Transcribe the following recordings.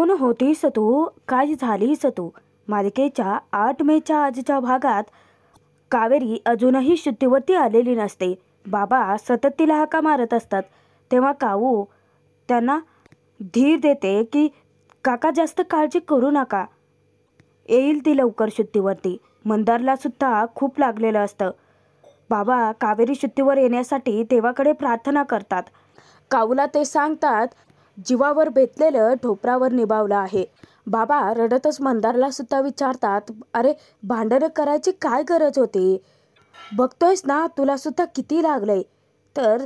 कोण होतीस तू, काय झालीस तू? मालिकेच्या 8 मेच्या आजच्या भागात कावेरी अजूनही शुद्धीवरती आलेली नसते. बाबा सतत तिला हाका मारत असतात. तेव्हा काऊ त्यांना धीर देते की काका जास्त काळजी करू नका, येईल ती लवकर शुद्धीवरती. मंदारला सुद्धा खूप लागलेलं असतं. बाबा कावेरी शुद्धीवर येण्यासाठी देवाकडे प्रार्थना करतात. काऊला ते सांगतात, जीवावर बेतलेलं ढोपरावर निभावलं आहे. बाबा रडतच मंदारला सुद्धा विचारतात, अरे भांडणं करायची काय गरज होती? बघतोयस ना तुला सुद्धा किती लागलंय. तर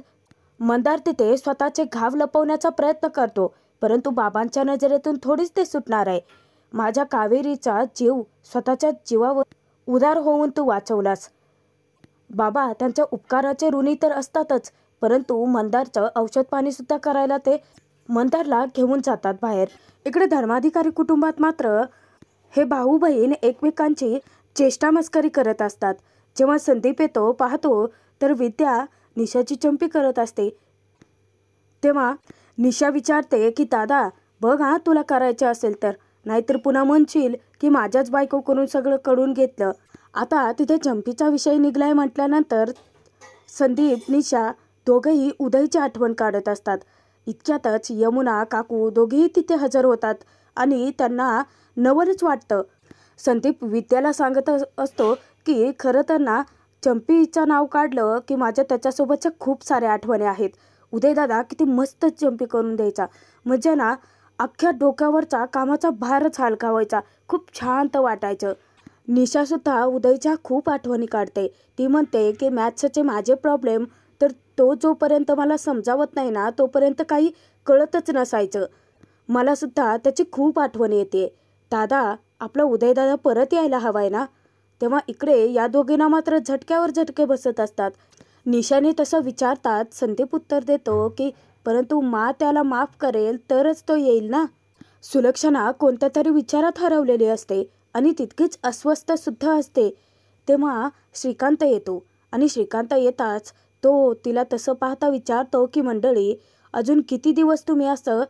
मंदार तिथे स्वतःचे घाव लपवण्याचा प्रयत्न करतो, परंतु बाबांच्या नजरेतून थोडीच ते सुटणार आहे. माझ्या कावेरीचा जीव स्वतःच्या जीवावर उदार होऊन तू वाचवलास. बाबा त्यांच्या उपकाराचे ऋणी तर असतातच, परंतु मंदारचं औषध पाणी सुद्धा करायला ते मंदारला घेऊन जातात बाहेर. इकडे धर्माधिकारी कुटुंबात मात्र हे भाऊ बहीण एकमेकांची चेष्टा मस्करी करत असतात. जेव्हा संदीप येतो पाहतो तर विद्या निशाची चंपी करत असते. तेव्हा निशा विचारते की दादा बघ हा, तुला करायचे असेल तर, नाहीतर पुन्हा म्हणशील की माझ्याच बायको करून सगळं करून घेतलं. आता तिथे चंपीचा विषय निघलाय म्हटल्यानंतर संदीप निशा दोघंही उदयची आठवण काढत असतात. इतक्यातच यमुना काकू दोघेही तिथे हजर होतात आणि त्यांना नवलच वाटतं. संदीप विद्याला सांगत असतो की खरं तर ना, चंपीचं नाव काढलं की माझ्या त्याच्यासोबतच्या खूप साऱ्या आठवणी आहेत. उदयदादा किती मस्त चंपी करून द्यायचा, म्हणजे ना अख्ख्या डोक्यावरचा कामाचा भारच हलका व्हायचा, खूप शांत वाटायचं. निशासुद्धा उदयच्या खूप आठवणी काढते. ती म्हणते की मॅथ्सचे माझे प्रॉब्लेम तर तो जोपर्यंत मला समजावत नाही ना तोपर्यंत काही कळतच नसायचं. मला सुद्धा त्याची खूप आठवण येते. दादा आपला उदयदादा परत यायला हवाय ना. तेव्हा इकडे या दोघींना मात्र झटक्यावर झटके बसत असतात. निशाने तसं विचारतात संदीप उत्तर देतो की परंतु त्याला माफ करेल तरच तो येईल ना. सुलक्षणा कोणत्या तरी विचारात हरवलेली असते आणि तितकीच अस्वस्थ सुद्धा असते. तेव्हा श्रीकांत येतो आणि श्रीकांत येताच तो तिला तसं पाहता विचारतो की मंडळी अजून किती दिवस तुम्ही असं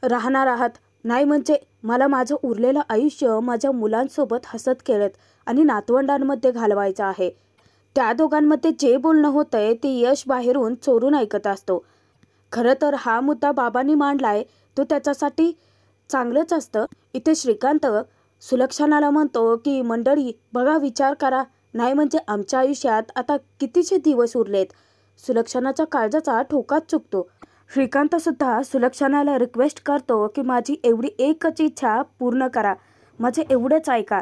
राहणार आहात? नाही म्हणजे मला माझं उरलेलं आयुष्य माझ्या मुलांसोबत हसत खेळत आणि नातवंडांमध्ये घालवायचं आहे. त्या दोघांमध्ये जे बोलणं होतंय ते यश बाहेरून चोरून ऐकत असतो. खरं तर हा मुद्दा बाबांनी मांडलाय तो त्याच्यासाठी चांगलंच असतं. इथे श्रीकांत सुलक्षणाला म्हणतो की मंडळी बघा, विचार करा, नाही म्हणजे आमच्या आयुष्यात आता कितीचे दिवस उरलेत. सुलक्षणाच्या काळजाचा ठोकाच चुकतो. श्रीकांत सुद्धा सुलक्षणाला रिक्वेस्ट करतो की माझी एवढी एकच इच्छा पूर्ण करा, माझे एवढेच ऐका.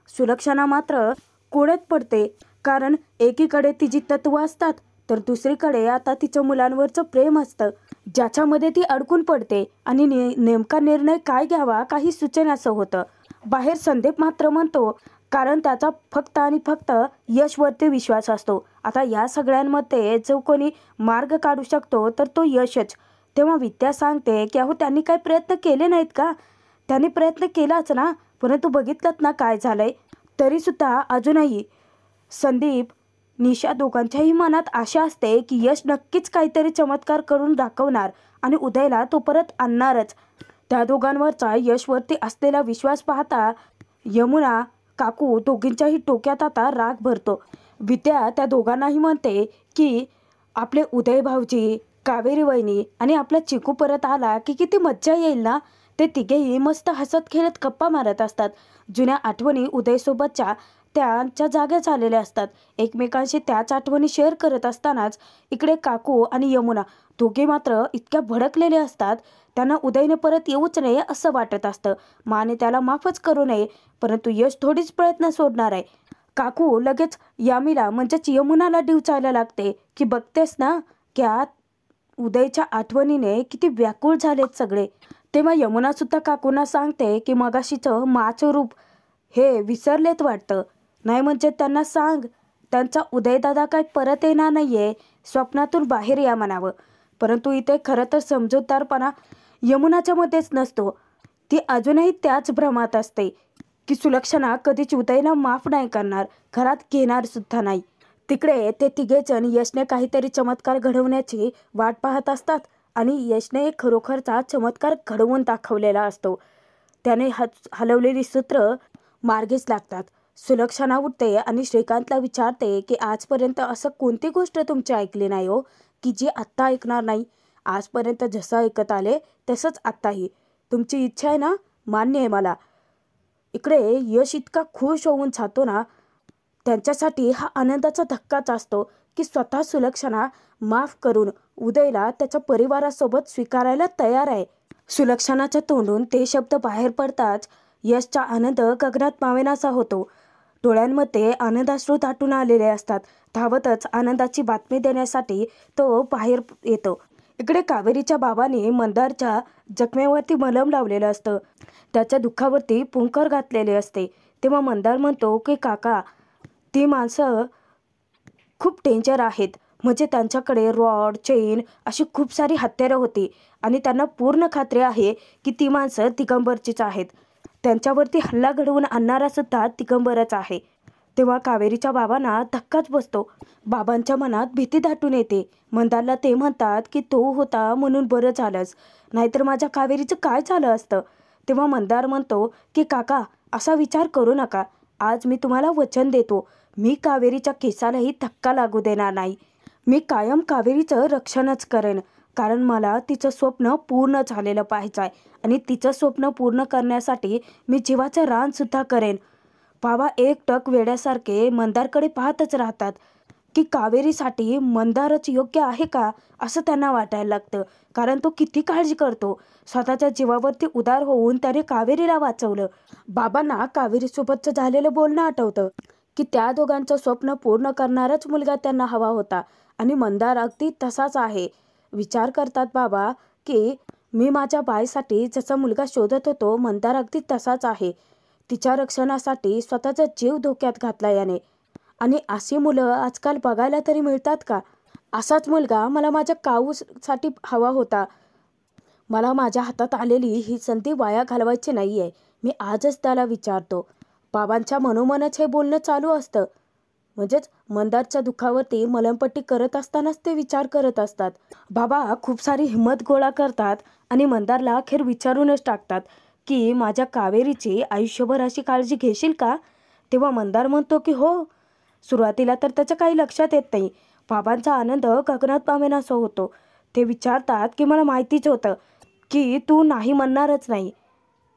सुलक्षणा मात्र कोड्यात पडते, कारण एकीकडे तिची तत्व असतात तर दुसरीकडे आता तिच्या मुलांवरचं प्रेम असतं, ज्याच्यामध्ये ती अडकून पडते आणि नेमका निर्णय काय घ्यावा काही सुचेनासं होतं. बाहेर संदीप मात्र म्हणतो, कारण त्याचा फक्त आणि फक्त यशवरती विश्वास असतो. आता या सगळ्यांमध्ये जो कोणी मार्ग काढू शकतो तर तो यशच. तेव्हा विद्या सांगते की अहो त्यांनी काही प्रयत्न केले नाहीत का? त्यांनी प्रयत्न केलाच ना, परंतु बघितलं ना काय झालंय. तरीसुद्धा अजूनही संदीप निशा दोघांच्याही मनात आशा असते की यश नक्कीच काहीतरी चमत्कार करून दाखवणार आणि उदयला तो परत आणणारच. त्या दोघांवरचा यशवरती असलेला विश्वास पाहता यमुना काकू दोघींच्याही डोक्यात आता राग भरतो. विद्या त्या दोघांनाही म्हणते की आपले उदय भाऊजी, कावेरी वहिनी आणि आपला चिकू परत आला की किती मज्जा येईल ना. ते तिघेही मस्त हसत खेळत गप्पा मारत असतात. जुन्या आठवणी उदयसोबतच्या त्यांच्या जाग्या झालेल्या असतात. एकमेकांशी त्याच आठवणी शेअर करत असतानाच इकडे काकू आणि यमुना दोघे मात्र इतक्या भडकलेले असतात. त्यांना उदयने परत येऊच नये असं वाटत असतं. माने त्याला माफच करू नये, परंतु यश थोडीच प्रयत्न सोडणार आहे. काकू लगेच यामीला म्हणजेच यमुनाला डिवचायला लागते की बघतेस ना क्या उदयच्या आठवणीने किती व्याकुळ झालेत सगळे. तेव्हा यमुना सुद्धा काकूंना सांगते की मगाशीचं माचं रूप हे विसरलेत वाटतं. नाही म्हणजे त्यांना सांग त्यांचा उदयदादा काय परत येणार नाहीये, स्वप्नातून बाहेर या म्हणावं. परंतु इथे खरं तर समजूतदारपणा यमुनाच्या मध्येच नसतो. ती अजूनही त्याच भ्रमात असते की सुलक्षणा कधीच उदयला माफ नाही करणार, घरात घेणार सुद्धा नाही. तिकडे ते तिघेजण यशने काहीतरी चमत्कार घडवण्याची वाट पाहत असतात आणि यशने खरोखरचा चमत्कार घडवून दाखवलेला असतो. त्याने हलवलेली सूत्र मार्गीच लागतात. सुलक्षणा उठते आणि श्रीकांतला विचारते की आजपर्यंत असं कोणती गोष्ट तुमची ऐकली नाही हो की जी आत्ता ऐकणार नाही. आजपर्यंत जसं ऐकत आले तसंच आत्ताही. तुमची इच्छा आहे ना, मान्य आहे मला. इकडे यश इतका खुश होऊन जातो ना, त्यांच्यासाठी हा आनंदाचा धक्काच असतो की स्वतः सुलक्षणा माफ करून उदयला त्याच्या परिवारासोबत स्वीकारायला तयार आहे. सुलक्षणाच्या तोंडून ते शब्द बाहेर पडताच यशचा आनंद गगनात मावेनासा होतो. डोळ्यांमध्ये आनंदाश्रू दाटून आलेले असतात. धावतच आनंदाची बातमी देण्यासाठी तो बाहेर येतो. इकडे कावेरीच्या बाबांनी मंदारच्या जखमेवरती मलम लावलेलं असतं. त्याच्या दुःखावरती पुंकर घातलेले असते. तेव्हा मंदार म्हणतो की काका, ती माणसं खूप डेंजर आहेत. म्हणजे त्यांच्याकडे रॉड, चेन अशी खूप सारी हत्यारं होती आणि त्यांना पूर्ण खात्री आहे की ती माणसं दिगंबरचीच आहेत. त्यांच्यावरती हल्ला घडवून आणणारा सुद्धा दिगंबरच आहे. तेव्हा कावेरीच्या बाबांना धक्काच बसतो. बाबांच्या मनात भीती दाटून येते. मंदारला ते म्हणतात की तो होता म्हणून बरं झालंच, नाहीतर माझ्या कावेरीचं काय झालं असतं. तेव्हा मंदार म्हणतो की काका, असा विचार करू नका. आज मी तुम्हाला वचन देतो, मी कावेरीच्या केसालाही धक्का लागू देणार नाही. मी कायम कावेरीचं रक्षणच करेन, कारण मला तिचं स्वप्न पूर्ण झालेलं पाहिजे आहे आणि तिचं स्वप्न पूर्ण करण्यासाठी मी जीवाचं रानसुद्धा करेन. बाबा एकटक वेड्यासारखे मंदारकडे पाहतच राहतात की कावेरीसाठी मंदारच योग्य आहे का असं त्यांना वाटायला लागतं. कारण तो किती काळजी करतो. स्वतःच्या जीवावरती उदार होऊन त्याने कावेरीला वाचवलं. बाबांना कावेरीसोबतचं झालेलं बोलणं आठवतं की त्या दोघांचं स्वप्न पूर्ण करणाराच मुलगा त्यांना हवा होता आणि मंदार अगदी तसाच आहे. विचार करतात बाबा की मी माझ्या बाईसाठी जसा मुलगा शोधत होतो, मंदार अगदी तसाच आहे. तिच्या रक्षणासाठी स्वतःचा जीव धोक्यात घातला याने. आणि अशी मुलं आजकाल बघायला तरी मिळतात का? असाच मुलगा मला माझ्या काऊसाठी हवा होता. मला माझ्या हातात आलेली ही संधी वाया घालवायची नाही आहे. मी आजच त्याला विचारतो. बाबांच्या मनोमनच हे बोलणं चालू असतं. म्हणजेच मंदारच्या दुःखावरती मलमपट्टी करत असतानाच ते विचार करत असतात. बाबा खूप सारी हिंमत गोळा करतात आणि मंदारला अखेर विचारूनच टाकतात की माझ्या कावेरीची आयुष्यभर अशी काळजी घेशील का? तेव्हा मंदार म्हणतो की हो. सुरुवातीला तर त्याचं काही लक्षात येत नाही. बाबांचा आनंद गगनात पावेनासा होतो. ते विचारतात की मला माहितीच होतं की तू नाही म्हणणारच नाही.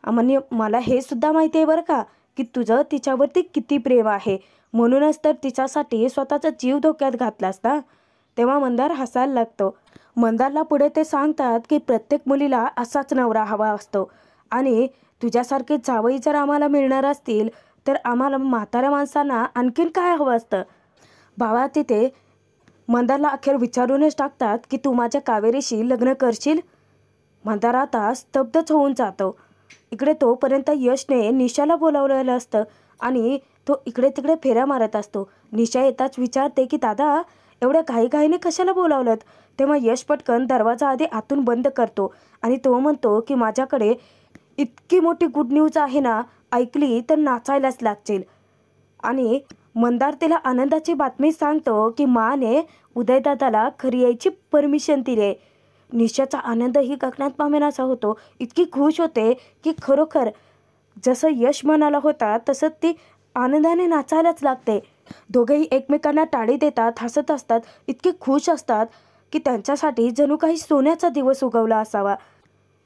म्हणजे मला हे सुद्धा माहिती आहे बरं का की तुझं तिच्यावरती किती प्रेम आहे, म्हणूनच तर तिच्यासाठी स्वतःचा जीव धोक्यात घातलास ना. तेव्हा मंदार हसायला लागतो. मंदारला पुढे ते सांगतात की प्रत्येक मुलीला असाच नवरा हवा असतो आणि तुझ्यासारखे जावई जर आम्हाला मिळणार असतील तर आम्हाला म्हाताऱ्या माणसांना आणखीन काय हवं असतं. बाबा तिथे मंदारला अखेर विचारूनच टाकतात की तू माझ्या कावेरीशी लग्न करशील? मंदार आता स्तब्धच होऊन जातो. इकडे तोपर्यंत यशने निशाला बोलावलेलं असतं आणि तो इकडे तिकडे फेऱ्या मारत असतो. निशा येताच विचारते की दादा, एवढ्या घाईघाईने कशाला बोलावलं? तेव्हा यश पटकन दरवाजा आधी आतून बंद करतो आणि तो म्हणतो की माझ्याकडे इतकी मोठी गुड न्यूज आहे ना, ऐकली तर नाचायलाच लागतील. आणि मंदार तिला आनंदाची बातमी सांगतो की माने उदयदादाला घरी यायची परमिशन दिली आहे. निशाचा आनंदही गगनात पावेनासा होतो. इतकी खुश होते की खरोखर जसं यश म्हणाला होता तसं ती आनंदाने नाचायलाच लागते. दोघेही एकमेकांना टाळी देतात, हसत असतात, इतके खुश असतात की त्यांच्यासाठी जणू काही सोन्याचा दिवस उगवला असावा.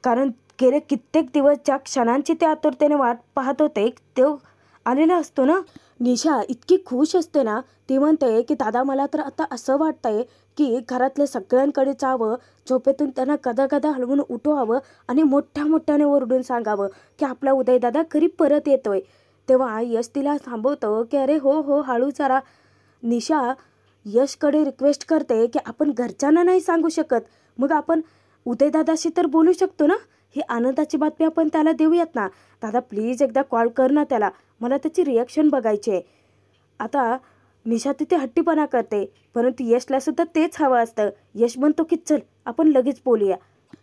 कारण गेले कित्येक दिवस ज्या क्षणांची ते आतुरतेने वाट पाहत होते तो आलेला असतो ना. निशा इतकी खुश असते ना, ती म्हणते की दादा, मला तर आता असं वाटतंय की घरातल्या सगळ्यांकडे जावं, झोपेतून त्यांना गदा हलवून उठवावं आणि मोठ्याने ओरडून सांगावं की आपला उदयदादा घरी परत येतोय. तेव्हा यश तिला थांबवतो की अरे हो हळू जरा. निशा यशकडे रिक्वेस्ट करते की आपण घरच्यांना नाही सांगू शकत, मग आपण उदयदादाशी तर बोलू शकतो ना. ही आनंदाची बातमी आपण त्याला देऊयात ना. दादा प्लीज एकदा कॉल कर ना त्याला, मला त्याची रिॲक्शन बघायची आहे. आता निशा तिथे हट्टीपणा करते, परंतु यशला सुद्धा तेच हवं असतं. यश म्हणतो की चल आपण लगेच बोलूया.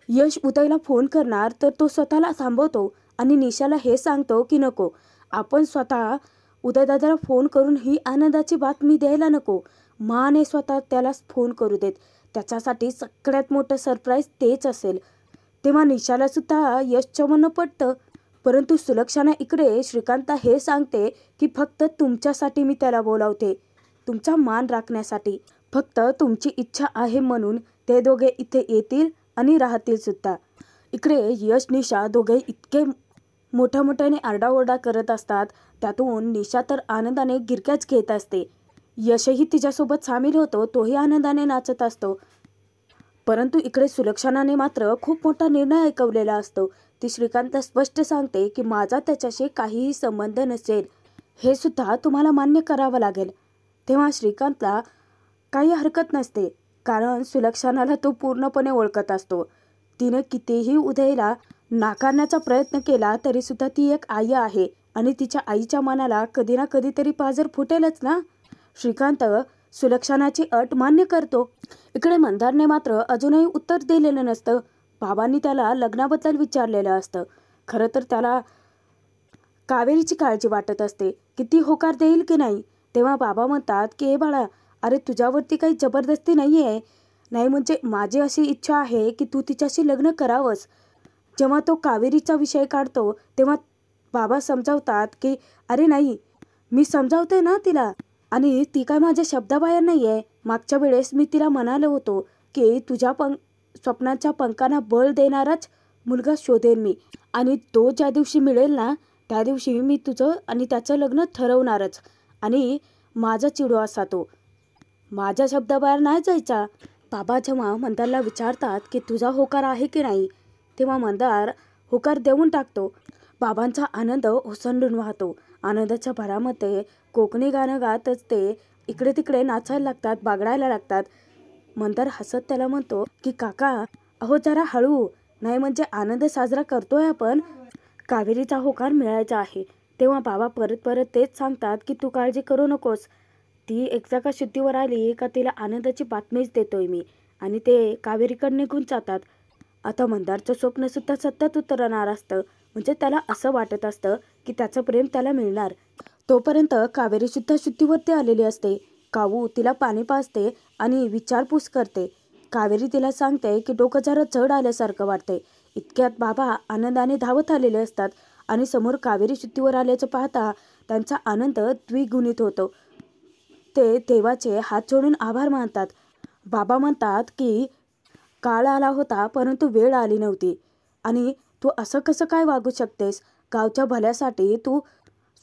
यश उदयला फोन करणार तर तो स्वतःला थांबवतो आणि निशाला हे सांगतो की नको, आपण स्वतः उदयदादाला फोन करून ही आनंदाची बातमी द्यायला नको. माने स्वतः त्याला फोन करू देत. त्याच्यासाठी सगळ्यात मोठं सरप्राईज तेच असेल. तेव्हा निशाला सुद्धा यशचं म्हणणं पटतं. परंतु सुलक्षणा इकडे श्रीकांतला हे सांगते की फक्त तुमच्यासाठी मी त्याला बोलावते, तुमचा मान राखण्यासाठी. फक्त तुमची इच्छा आहे म्हणून ते दोघे इथे येतील आणि राहतील सुद्धा. इकडे यश निशा दोघे इतके मोठ्याने आरडाओरडा करत असतात. त्यातून निशा तर आनंदाने गिरक्याच घेत असते. यशही तिच्यासोबत सामील होतो, तोही आनंदाने नाचत असतो. परंतु इकडे सुलक्षणाने मात्र खूप मोठा निर्णय ऐकवलेला असतो. ती श्रीकांतला स्पष्ट सांगते की माझा त्याच्याशी काहीही संबंध नसेल, हे सुद्धा तुम्हाला मान्य करावं लागेल. तेव्हा श्रीकांतला काही हरकत नसते, कारण सुलक्षणाला तो पूर्णपणे ओळखत असतो. तिने कितीही उदयला नाकारण्याचा प्रयत्न केला तरी सुद्धा ती एक आई आहे आणि तिच्या आईच्या मनाला कधी ना कधीतरी पाझर फुटेलच ना. श्रीकांत सुलक्षणाची अट मान्य करतो. इकडे मंदारने मात्र अजूनही उत्तर दिलेलं नसतं. बाबांनी त्याला लग्नाबद्दल विचारलेलं असतं. खरं तर त्याला कावेरीची काळजी वाटत असते की ती होकार देईल की नाही. तेव्हा बाबा म्हणतात की ए बाळा, अरे तुझ्यावरती काही जबरदस्ती नाही आहे, नाही म्हणजे माझी अशी इच्छा आहे की तू तिच्याशी लग्न करावंस. जेव्हा तो कावेरीचा विषय काढतो तेव्हा बाबा समजावतात की अरे नाही, मी समजावते ना तिला, आणि ती काय माझ्या शब्दाबाहेर नाही आहे. मागच्या वेळेस मी तिला म्हणालो होतो की तुझ्या स्वप्नांच्या पंखांना बळ देणाराच मुलगा शोधेन मी, आणि तो ज्या दिवशी मिळेल ना त्या दिवशी मी तुझं आणि त्याचं लग्न ठरवणारच. आणि माझा चिडू असा तो, माझ्या शब्दाबाहेर नाही जायचा. बाबा जेव्हा मंदारला विचारतात की तुझा होकार आहे की नाही, तेव्हा मंदार होकार देऊन टाकतो. बाबांचा आनंद ओसंडून वाहतो. आनंदाच्या भरामध्ये कोकणी गाणं गातच ते इकडे तिकडे नाचायला लागतात, बागडायला लागतात. मंदार हसत त्याला म्हणतो की काका, अहो जरा हळू, नाही म्हणजे आनंद साजरा करतोय आपण, कावेरीचा होकार मिळायचा आहे. तेव्हा बाबा परत तेच सांगतात की तू काळजी करू नकोस, ती एकदा का शुद्धीवर आली का तिला आनंदाची बातमीच देतोय मी, आणि ते कावेरीकडे निघून जातात. आता मंदारचं स्वप्न सुद्धा सत्यात उतरणार असतं, म्हणजे त्याला असं वाटत असतं की त्याचं प्रेम त्याला मिळणार. तोपर्यंत कावेरी सुद्धा शुद्धीवरती आलेली असते. कावू तिला पाणी पाजते आणि विचारपूस करते. कावेरी तिला सांगते की डोकं जरा जड आल्यासारखं वाटते. इतक्यात बाबा आनंदाने धावत आलेले असतात आणि समोर कावेरी शुद्धीवर आल्याचं पाहता त्यांचा आनंद द्विगुणित होतो. ते देवाचे हात जोडून आभार मानतात. बाबा म्हणतात की काळ आला होता परंतु वेळ आली नव्हती, आणि तू असं कसं काय वागू शकतेस. गावच्या भल्यासाठी तू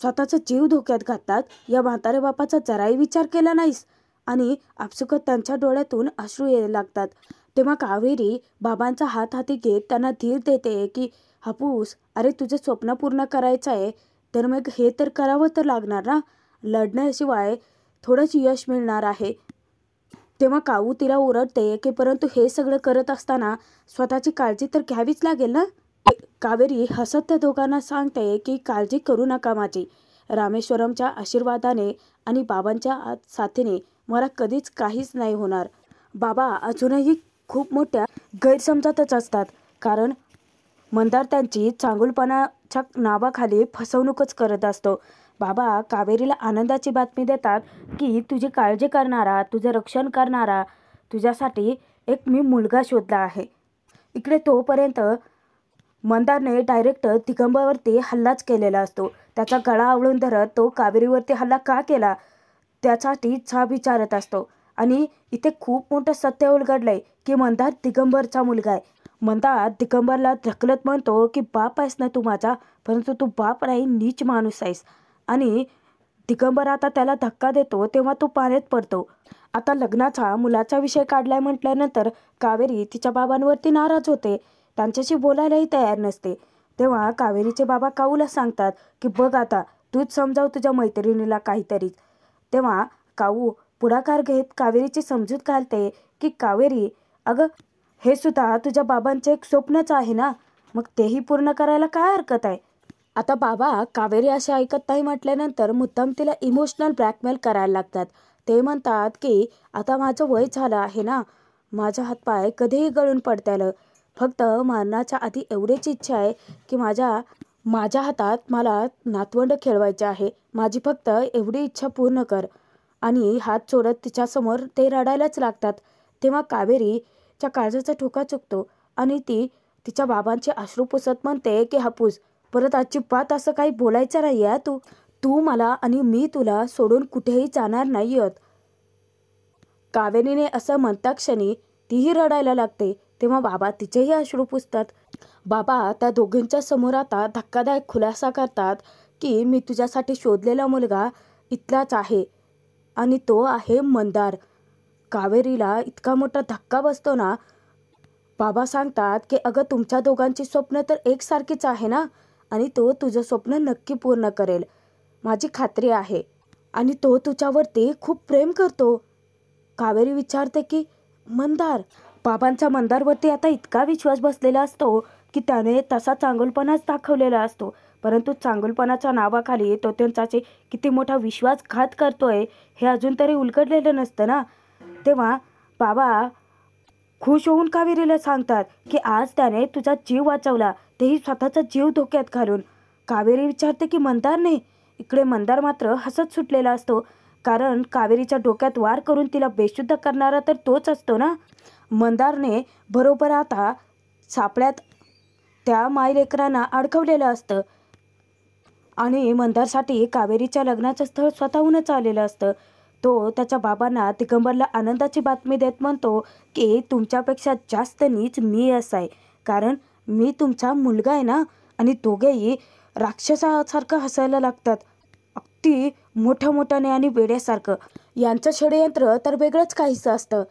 स्वतःचा जीव धोक्यात घातलात, या म्हातारे बापाचा जराही विचार केला नाहीस. आणि आपसुकत त्यांच्या डोळ्यातून अश्रू यायला लागतात. तेव्हा कावेरी बाबांचा हात हाती घेत त्यांना धीर देते की हापूस, अरे तुझं स्वप्न पूर्ण करायचं आहे तर मग हे तर करावं तर लागणार ना, लढण्याशिवाय थोडंच यश मिळणार आहे. तेव्हा कावू तिला ओरडते की परंतु हे सगळं करत असताना स्वतःची काळजी तर घ्यावीच लागेल ना. कावेरी हसत त्या दोघांना सांगते की काळजी करू नका माझी, रामेश्वरमच्या आशीर्वादाने आणि बाबांच्या साथीने मला कधीच काहीच नाही होणार. बाबा अजूनही खूप मोठ्या गैरसमजातच असतात, कारण मंदार त्यांची चांगुलपणाच्या नावाखाली फसवणूकच करत असतो. बाबा कावेरीला आनंदाची बातमी देतात की तुझी काळजी करणारा, तुझं रक्षण करणारा, तुझ्यासाठी एक मी मुलगा शोधला आहे. इकडे तोपर्यंत मंदारने डायरेक्ट दिगंबरवरती हल्लाच केलेला असतो. त्याचा गळा आवळून धरत तो कावेरीवरती हल्ला का केला त्यासाठी छाप विचारत असतो. आणि इथे खूप मोठं सत्य उलगडलंय की मंदार दिगंबरचा मुलगा आहे. मंदार दिगंबरला ढकलत म्हणतो की बाप आहेस ना तू माझा, परंतु तू बाप नाही, नीच माणूस आहेस. आणि दिगंबर आता त्याला धक्का देतो तेव्हा तो पाण्यात पडतो. आता लग्नाचा मुलाचा विषय काढलाय म्हटल्यानंतर कावेरी तिच्या बाबांवरती नाराज होते, त्यांच्याशी बोलायलाही तयार नसते. तेव्हा कावेरीचे बाबा काऊला सांगतात की बघ आता तूच समजाव तुझ्या मैत्रिणीला काहीतरीच. तेव्हा काऊ पुढाकार घेत कावेरीची समजूत घालते की कावेरी, अगं हे सुद्धा तुझ्या बाबांचे एक स्वप्नच आहे ना, मग तेही पूर्ण करायला काय हरकत आहे. आता बाबा कावेरी असे ऐकत नाही म्हटल्यानंतर मुद्दाम तिला इमोशनल ब्लॅकमेल करायला लागतात. ते म्हणतात की आता माझं वय झालं आहे ना, माझा हातपाय कधीही गळून पडताल, फक्त मरणाच्या आधी एवढीच इच्छा आहे की माझ्या हातात मला नातवंड खेळवायचे आहे, माझी फक्त एवढी इच्छा पूर्ण कर. आणि हात सोडत तिच्यासमोर ते रडायलाच लागतात. तेव्हा कावेरीच्या काळजाचा ठोका चुकतो आणि ती तिच्या बाबांचे अश्रू पुसत म्हणते की हापूस, परत अजिबात असं काही बोलायचं नाही आहे. तू तू मला आणि मी तुला सोडून कुठेही जाणार नाही आहोत. कावेरीने असं म्हणता क्षणी तीही रडायला लागते. तेव्हा बाबा तिचेही अश्रू पुसतात. बाबा त्या दोघींच्या समोर आता धक्कादायक खुलासा करतात की मी तुझ्यासाठी शोधलेला मुलगा इथलाच आहे आणि तो आहे मंदार. कावेरीला इतका मोठा धक्का बसतो ना. बाबा सांगतात की अगं तुमच्या दोघांची स्वप्न तर एकसारखीच आहे ना आणि तो तुझं स्वप्न नक्की पूर्ण करेल, माझी खात्री आहे. आणि तो तुझ्यावरती खूप प्रेम करतो. कावेरी विचारते की मंदार. बाबांचा मंदारवरती आता इतका विश्वास बसलेला असतो की त्याने तसा चांगुलपणाच दाखवलेला असतो, परंतु चांगुलपणाच्या नावाखाली तो त्यांच्याशी किती मोठा विश्वासघात करतोय हे अजून तरी उलगडलेलं नसतं ना. तेव्हा बाबा खुश होऊन कावेरीला सांगतात की आज त्याने तुझा जीव वाचवला, तेही स्वतःचा जीव धोक्यात घालून. कावेरी विचारते की मंदारने. इकडे मंदार मात्र हसत सुटलेला असतो, कारण कावेरीच्या डोक्यात वार करून तिला बेशुद्ध करणारा तर तोच असतो ना. मंदारने बरोबर आता सापळ्यात त्या मायलेकरांना अडकवलेलं असतं आणि मंदारसाठी कावेरीच्या लग्नाचं स्थळ स्वतःहूनच आलेलं असतं. तो त्याच्या बाबांना दिगंबरला आनंदाची बातमी देत म्हणतो की तुमच्यापेक्षा जास्त नीच मी असाय, कारण मी तुमचा मुलगा आहे ना. आणि दोघेही राक्षसासारखं हसायला लागतात, अगदी मोठ्या मोठ्याने आणि वेड्यासारखं. यांचं षडयंत्र तर वेगळंच काहीसं असतं.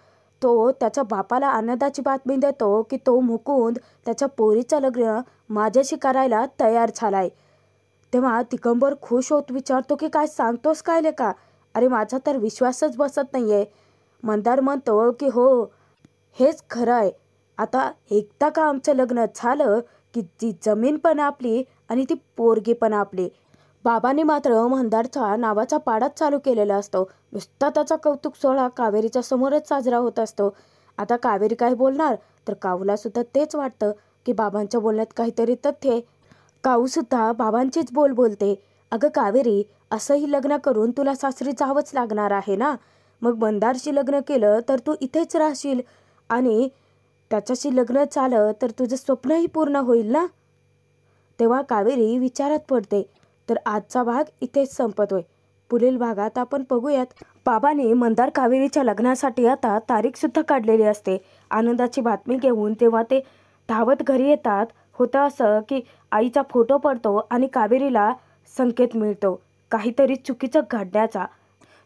तो त्याच्या बापाला आनंदाची बातमी देतो की तो मुकुंद त्याच्या पोरीचं लग्न माझ्याशी करायला तयार झालाय. तेव्हा दिगंबर खुश होत विचारतो की काय सांगतोस काय लेका, अरे माझा तर विश्वासच बसत नाही आहे. मंदार म्हणतो की हो, हेच खरं आहे. आता एकदा का आमचं लग्न झालं की ती जमीन पण आपली आणि ती पोरगी पण आपली. बाबांनी मात्र मंदारचा नावाचा पाडाच चालू केलेला असतो. नुसता त्याचा कौतुक सोहळा कावेरीच्या समोरच साजरा होत असतो. आता कावेरी काय बोलणार, तर काऊला सुद्धा तेच वाटतं की बाबांच्या बोलण्यात काहीतरी तथ्य आहे. काऊ सुद्धा बाबांचीच बोल बोलते. अगं कावेरी, असंही लग्न करून तुला सासरी जावंच लागणार आहे ना. मग मंदारशी लग्न केलं तर तू इथेच राहशील आणि त्याच्याशी लग्न झालं तर तुझं स्वप्नही पूर्ण होईल ना. तेव्हा कावेरी विचारात पडते. तर आजचा भाग इथेच संपतोय. पुढील भागात आपण बघूयात. बाबाने मंदार कावेरीच्या लग्नासाठी आता तारीखसुद्धा काढलेली असते. आनंदाची बातमी घेऊन तेव्हा ते धावत घरी येतात. होतं असं की आईचा फोटो पडतो आणि कावेरीला संकेत मिळतो काहीतरी चुकीचं घडण्याचा.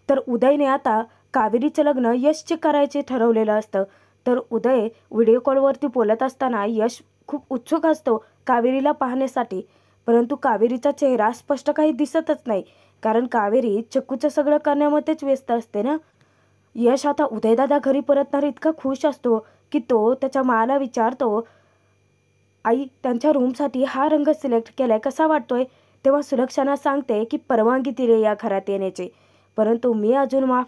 तर उदयने आता कावेरीचं लग्न यशचे करायचे ठरवलेलं असतं. तर उदय व्हिडिओ कॉलवरती बोलत असताना यश खूप उत्सुक असतो कावेरीला पाहण्यासाठी, परंतु कावेरीचा चेहरा स्पष्ट काही दिसतच नाही, कारण कावेरी चक्कूचं सगळं करण्यामध्येच व्यस्त असते ना. यश आता उदयदादा घरी परतणार इतका खुश असतो की तो त्याच्या माला विचारतो, आई त्यांच्या रूमसाठी हा रंग सिलेक्ट केलाय, कसा वाटतोय. तेव्हा सुलक्षणा सांगते की परवानगी दिली या घरात येण्याची, परंतु मी अजून माफ